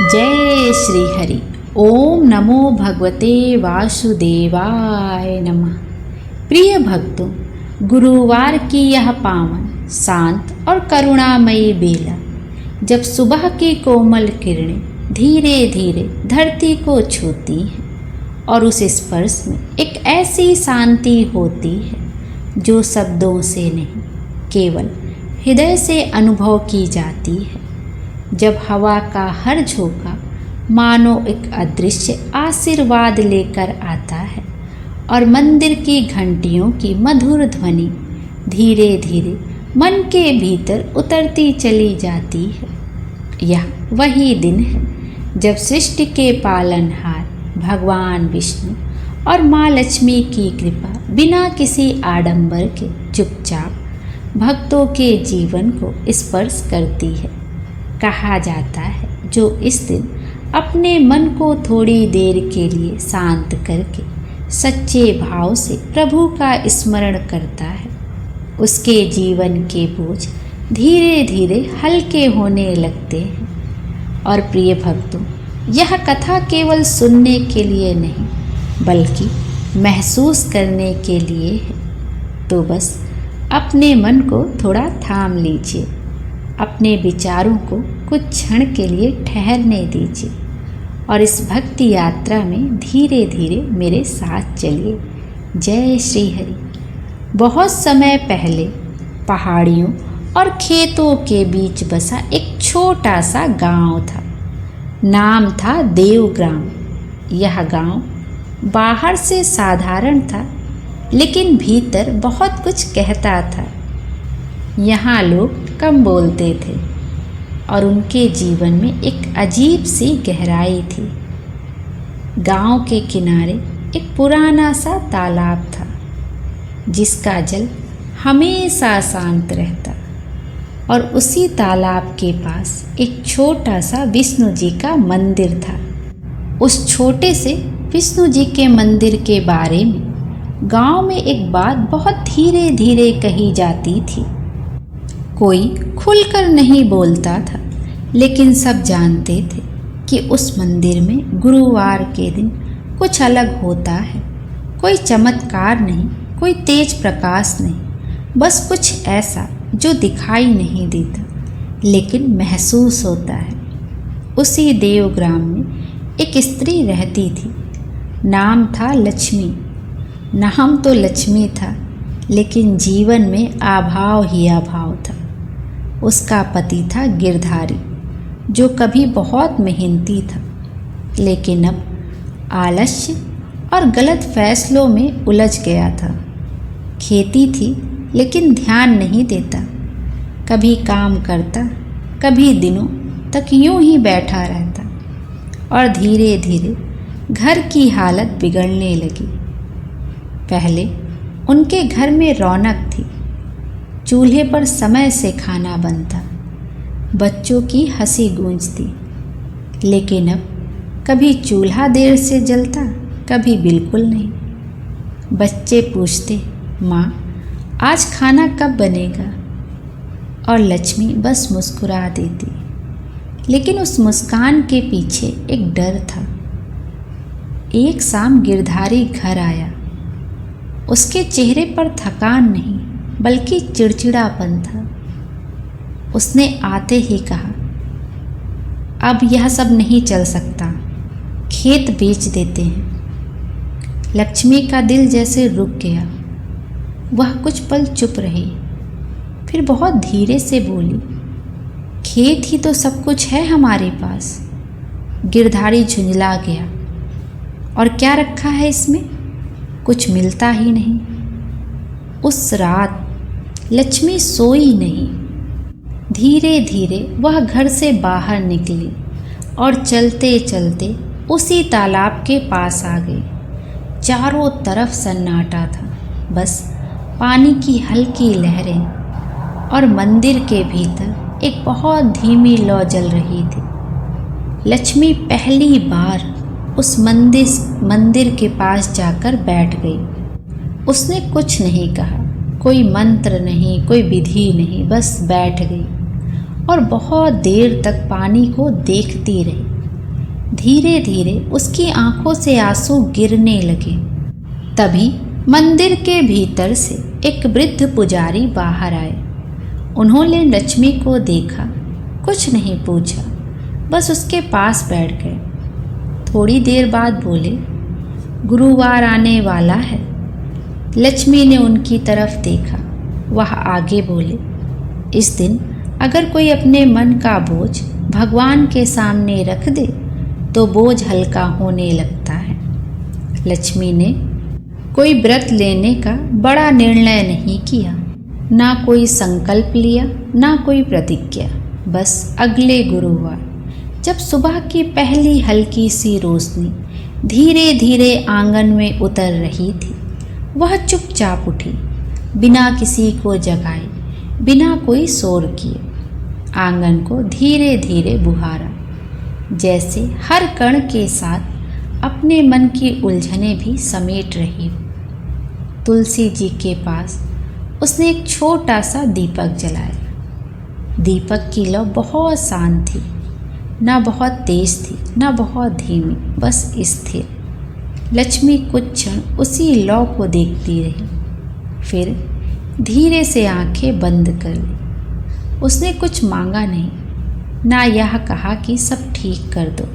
जय श्री हरि। ओम नमो भगवते वासुदेवाय नमः। प्रिय भक्तों, गुरुवार की यह पावन, शांत और करुणामयी बेला, जब सुबह की कोमल किरणें धीरे धीरे धरती को छूती हैं और उस स्पर्श में एक ऐसी शांति होती है जो शब्दों से नहीं, केवल हृदय से अनुभव की जाती है। जब हवा का हर झोंका मानो एक अदृश्य आशीर्वाद लेकर आता है और मंदिर की घंटियों की मधुर ध्वनि धीरे धीरे मन के भीतर उतरती चली जाती है। यह वही दिन है जब सृष्टि के पालनहार भगवान विष्णु और माँ लक्ष्मी की कृपा बिना किसी आडंबर के चुपचाप भक्तों के जीवन को स्पर्श करती है। कहा जाता है, जो इस दिन अपने मन को थोड़ी देर के लिए शांत करके सच्चे भाव से प्रभु का स्मरण करता है, उसके जीवन के बोझ धीरे धीरे हल्के होने लगते हैं। और प्रिय भक्तों, यह कथा केवल सुनने के लिए नहीं, बल्कि महसूस करने के लिए है। तो बस अपने मन को थोड़ा थाम लीजिए, अपने विचारों को कुछ क्षण के लिए ठहरने दीजिए और इस भक्ति यात्रा में धीरे धीरे मेरे साथ चलिए। जय श्री हरि। बहुत समय पहले पहाड़ियों और खेतों के बीच बसा एक छोटा सा गांव था। नाम था देवग्राम। यह गांव बाहर से साधारण था, लेकिन भीतर बहुत कुछ कहता था। यहाँ लोग कम बोलते थे और उनके जीवन में एक अजीब सी गहराई थी। गांव के किनारे एक पुराना सा तालाब था, जिसका जल हमेशा शांत रहता, और उसी तालाब के पास एक छोटा सा विष्णु जी का मंदिर था। उस छोटे से विष्णु जी के मंदिर के बारे में गांव में एक बात बहुत धीरे धीरे कही जाती थी। कोई खुलकर नहीं बोलता था, लेकिन सब जानते थे कि उस मंदिर में गुरुवार के दिन कुछ अलग होता है। कोई चमत्कार नहीं, कोई तेज प्रकाश नहीं, बस कुछ ऐसा जो दिखाई नहीं देता, लेकिन महसूस होता है। उसी देवग्राम में एक स्त्री रहती थी। नाम था लक्ष्मी। नाम तो लक्ष्मी था, लेकिन जीवन में अभाव ही अभाव था। उसका पति था गिरधारी, जो कभी बहुत मेहनती था, लेकिन अब आलस्य और गलत फैसलों में उलझ गया था। खेती थी, लेकिन ध्यान नहीं देता। कभी काम करता, कभी दिनों तक यूं ही बैठा रहता, और धीरे धीरे घर की हालत बिगड़ने लगी। पहले उनके घर में रौनक थी। चूल्हे पर समय से खाना बनता, बच्चों की हंसी गूंजती, लेकिन अब कभी चूल्हा देर से जलता, कभी बिल्कुल नहीं। बच्चे पूछते, माँ आज खाना कब बनेगा? और लक्ष्मी बस मुस्कुरा देती, लेकिन उस मुस्कान के पीछे एक डर था। एक शाम गिरधारी घर आया। उसके चेहरे पर थकान नहीं, बल्कि चिड़चिड़ापन था। उसने आते ही कहा, अब यह सब नहीं चल सकता, खेत बेच देते हैं। लक्ष्मी का दिल जैसे रुक गया। वह कुछ पल चुप रही, फिर बहुत धीरे से बोली, खेत ही तो सब कुछ है हमारे पास। गिरधारी झुंझला गया, और क्या रखा है इसमें? कुछ मिलता ही नहीं। उस रात लक्ष्मी सोई नहीं। धीरे धीरे वह घर से बाहर निकली और चलते चलते उसी तालाब के पास आ गई। चारों तरफ सन्नाटा था, बस पानी की हल्की लहरें, और मंदिर के भीतर एक बहुत धीमी लौ जल रही थी। लक्ष्मी पहली बार उस मंदिर के पास जाकर बैठ गई। उसने कुछ नहीं कहा, कोई मंत्र नहीं, कोई विधि नहीं, बस बैठ गई और बहुत देर तक पानी को देखती रही। धीरे धीरे उसकी आंखों से आंसू गिरने लगे। तभी मंदिर के भीतर से एक वृद्ध पुजारी बाहर आए। उन्होंने लक्ष्मी को देखा, कुछ नहीं पूछा, बस उसके पास बैठ गए। थोड़ी देर बाद बोले, गुरुवार आने वाला है। लक्ष्मी ने उनकी तरफ देखा। वह आगे बोले, इस दिन अगर कोई अपने मन का बोझ भगवान के सामने रख दे तो बोझ हल्का होने लगता है। लक्ष्मी ने कोई व्रत लेने का बड़ा निर्णय नहीं किया, ना कोई संकल्प लिया, ना कोई प्रतिज्ञा। बस अगले गुरुवार जब सुबह की पहली हल्की सी रोशनी धीरे धीरे आंगन में उतर रही थी, वह चुपचाप उठी, बिना किसी को जगाए, बिना कोई शोर किए। आंगन को धीरे धीरे बुहारा, जैसे हर कण के साथ अपने मन की उलझनें भी समेट रही हो। तुलसी जी के पास उसने एक छोटा सा दीपक जलाया। दीपक की लौ बहुत शांत थी, ना बहुत तेज थी, ना बहुत धीमी, बस स्थिर। लक्ष्मी कुछ क्षण उसी लौ को देखती रही, फिर धीरे से आंखें बंद कर ली। उसने कुछ मांगा नहीं, ना यह कहा कि सब ठीक कर दो,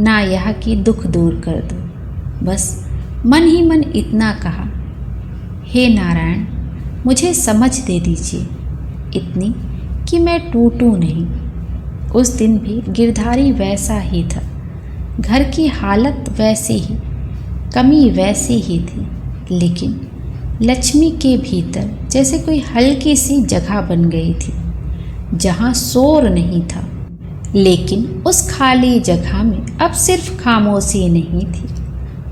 ना यह कि दुख दूर कर दो। बस मन ही मन इतना कहा, हे नारायण, मुझे समझ दे दीजिए, इतनी कि मैं टूटूं नहीं। उस दिन भी गिरधारी वैसा ही था, घर की हालत वैसी ही, कमी वैसी ही थी, लेकिन लक्ष्मी के भीतर जैसे कोई हल्की सी जगह बन गई थी, जहाँ शोर नहीं था। लेकिन उस खाली जगह में अब सिर्फ खामोशी नहीं थी,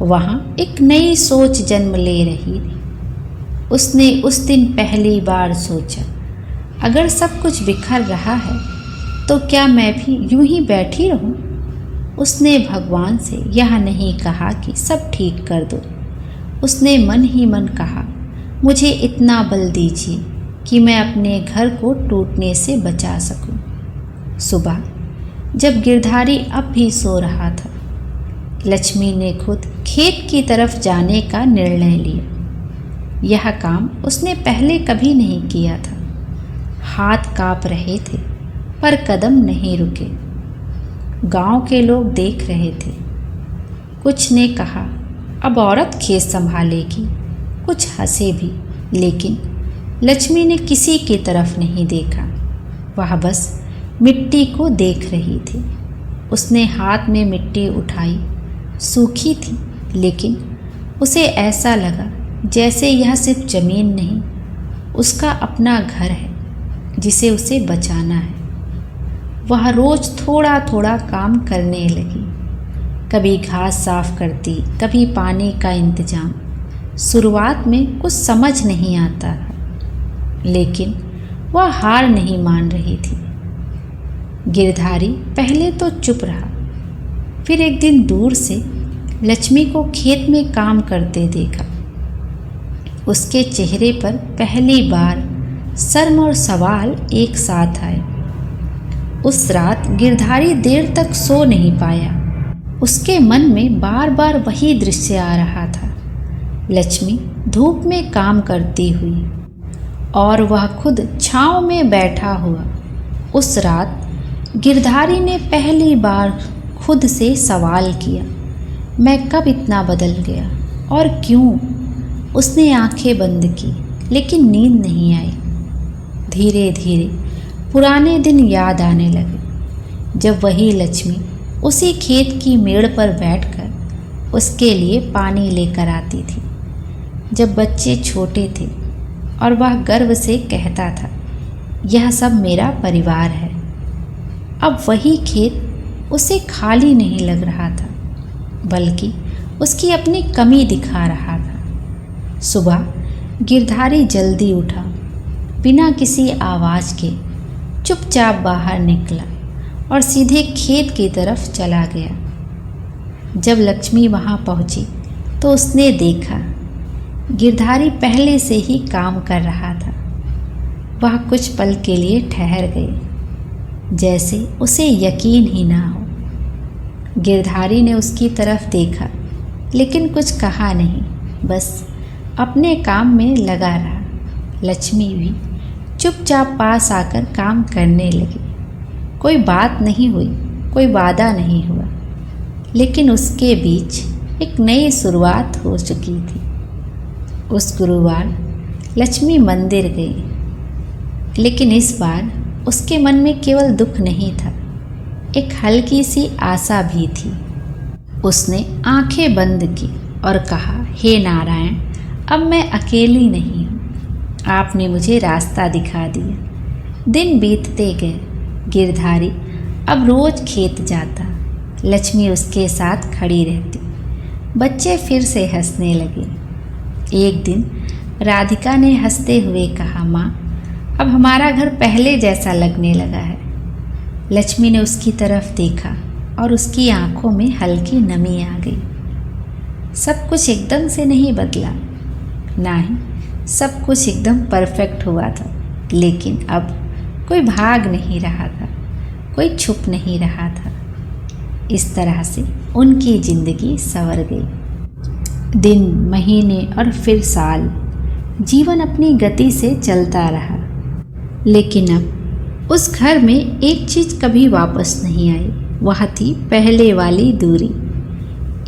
वहाँ एक नई सोच जन्म ले रही थी। उसने उस दिन पहली बार सोचा, अगर सब कुछ बिखर रहा है तो क्या मैं भी यूं ही बैठी रहूं? उसने भगवान से यह नहीं कहा कि सब ठीक कर दो। उसने मन ही मन कहा, मुझे इतना बल दीजिए कि मैं अपने घर को टूटने से बचा सकूं। सुबह जब गिरधारी अब भी सो रहा था, लक्ष्मी ने खुद खेत की तरफ जाने का निर्णय लिया। यह काम उसने पहले कभी नहीं किया था। हाथ कांप रहे थे, पर कदम नहीं रुके। गांव के लोग देख रहे थे। कुछ ने कहा, अब औरत खेत संभालेगी, कुछ हंसे भी, लेकिन लक्ष्मी ने किसी की तरफ नहीं देखा। वह बस मिट्टी को देख रही थी। उसने हाथ में मिट्टी उठाई, सूखी थी, लेकिन उसे ऐसा लगा जैसे यह सिर्फ जमीन नहीं, उसका अपना घर है जिसे उसे बचाना है। वह रोज थोड़ा थोड़ा काम करने लगी, कभी घास साफ करती, कभी पानी का इंतजाम। शुरुआत में कुछ समझ नहीं आता था, लेकिन वह हार नहीं मान रही थी। गिरधारी पहले तो चुप रहा, फिर एक दिन दूर से लक्ष्मी को खेत में काम करते देखा। उसके चेहरे पर पहली बार शर्म और सवाल एक साथ आए। उस रात गिरधारी देर तक सो नहीं पाया। उसके मन में बार बार वही दृश्य आ रहा था, लक्ष्मी धूप में काम करती हुई और वह खुद छांव में बैठा हुआ। उस रात गिरधारी ने पहली बार खुद से सवाल किया, मैं कब इतना बदल गया और क्यों? उसने आंखें बंद की, लेकिन नींद नहीं आई। धीरे धीरे पुराने दिन याद आने लगे, जब वही लक्ष्मी उसी खेत की मेड़ पर बैठकर उसके लिए पानी लेकर आती थी, जब बच्चे छोटे थे और वह गर्व से कहता था, यह सब मेरा परिवार है। अब वही खेत उसे खाली नहीं लग रहा था, बल्कि उसकी अपनी कमी दिखा रहा था। सुबह गिरधारी जल्दी उठा, बिना किसी आवाज़ के चुपचाप बाहर निकला और सीधे खेत की तरफ चला गया। जब लक्ष्मी वहाँ पहुँची तो उसने देखा गिरधारी पहले से ही काम कर रहा था। वह कुछ पल के लिए ठहर गई, जैसे उसे यकीन ही ना हो। गिरधारी ने उसकी तरफ देखा, लेकिन कुछ कहा नहीं, बस अपने काम में लगा रहा। लक्ष्मी भी चुपचाप पास आकर काम करने लगी। कोई बात नहीं हुई, कोई वादा नहीं हुआ, लेकिन उसके बीच एक नई शुरुआत हो चुकी थी। उस गुरुवार लक्ष्मी मंदिर गई, लेकिन इस बार उसके मन में केवल दुख नहीं था, एक हल्की सी आशा भी थी। उसने आंखें बंद की और कहा, हे नारायण, अब मैं अकेली नहीं हूँ। आपने मुझे रास्ता दिखा दिया। दिन बीतते गए। गिरधारी अब रोज खेत जाता। लक्ष्मी उसके साथ खड़ी रहती। बच्चे फिर से हंसने लगे। एक दिन राधिका ने हंसते हुए कहा, माँ, अब हमारा घर पहले जैसा लगने लगा है। लक्ष्मी ने उसकी तरफ देखा और उसकी आंखों में हल्की नमी आ गई। सब कुछ एकदम से नहीं बदला, ना ही सब कुछ एकदम परफेक्ट हुआ था, लेकिन अब कोई भाग नहीं रहा था, कोई छुप नहीं रहा था। इस तरह से उनकी जिंदगी संवर गई। दिन, महीने और फिर साल, जीवन अपनी गति से चलता रहा। लेकिन अब उस घर में एक चीज़ कभी वापस नहीं आई। वह थी पहले वाली दूरी।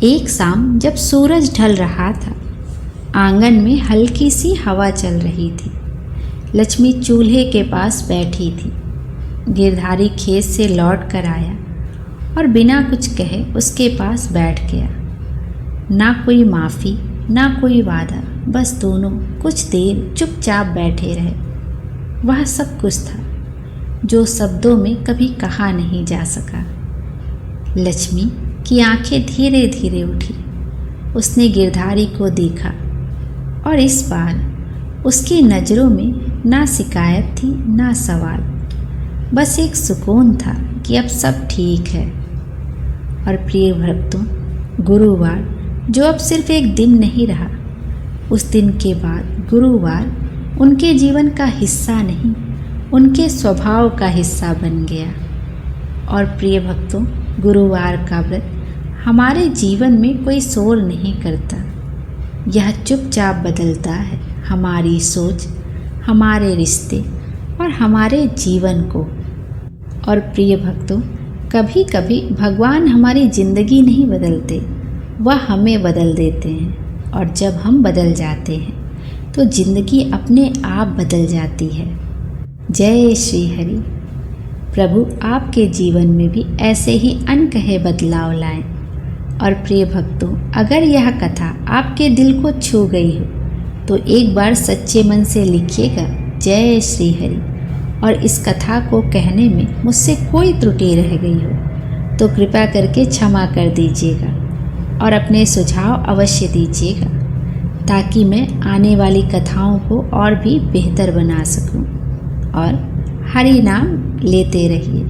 एक शाम जब सूरज ढल रहा था, आंगन में हल्की सी हवा चल रही थी। लक्ष्मी चूल्हे के पास बैठी थी। गिरधारी खेत से लौट कर आया और बिना कुछ कहे उसके पास बैठ गया। ना कोई माफ़ी, ना कोई वादा, बस दोनों कुछ देर चुपचाप बैठे रहे। वह सब कुछ था जो शब्दों में कभी कहा नहीं जा सका। लक्ष्मी की आंखें धीरे धीरे उठी। उसने गिरधारी को देखा और इस बार उसकी नज़रों में ना शिकायत थी, ना सवाल, बस एक सुकून था कि अब सब ठीक है। और प्रिय भक्तों, गुरुवार जो अब सिर्फ एक दिन नहीं रहा, उस दिन के बाद गुरुवार उनके जीवन का हिस्सा नहीं, उनके स्वभाव का हिस्सा बन गया। और प्रिय भक्तों, गुरुवार का व्रत हमारे जीवन में कोई शोर नहीं करता, यह चुपचाप बदलता है हमारी सोच, हमारे रिश्ते और हमारे जीवन को। और प्रिय भक्तों, कभी कभी भगवान हमारी ज़िंदगी नहीं बदलते, वह हमें बदल देते हैं। और जब हम बदल जाते हैं तो ज़िंदगी अपने आप बदल जाती है। जय श्री हरि। प्रभु आपके जीवन में भी ऐसे ही अनकहे बदलाव लाएं। और प्रिय भक्तों, अगर यह कथा आपके दिल को छू गई हो तो एक बार सच्चे मन से लिखिएगा, जय श्री हरि। और इस कथा को कहने में मुझसे कोई त्रुटि रह गई हो तो कृपया करके क्षमा कर दीजिएगा और अपने सुझाव अवश्य दीजिएगा, ताकि मैं आने वाली कथाओं को और भी बेहतर बना सकूं। और हरि नाम लेते रहिए,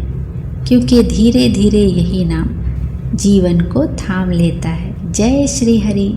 क्योंकि धीरे धीरे यही नाम जीवन को थाम लेता है। जय श्री हरि।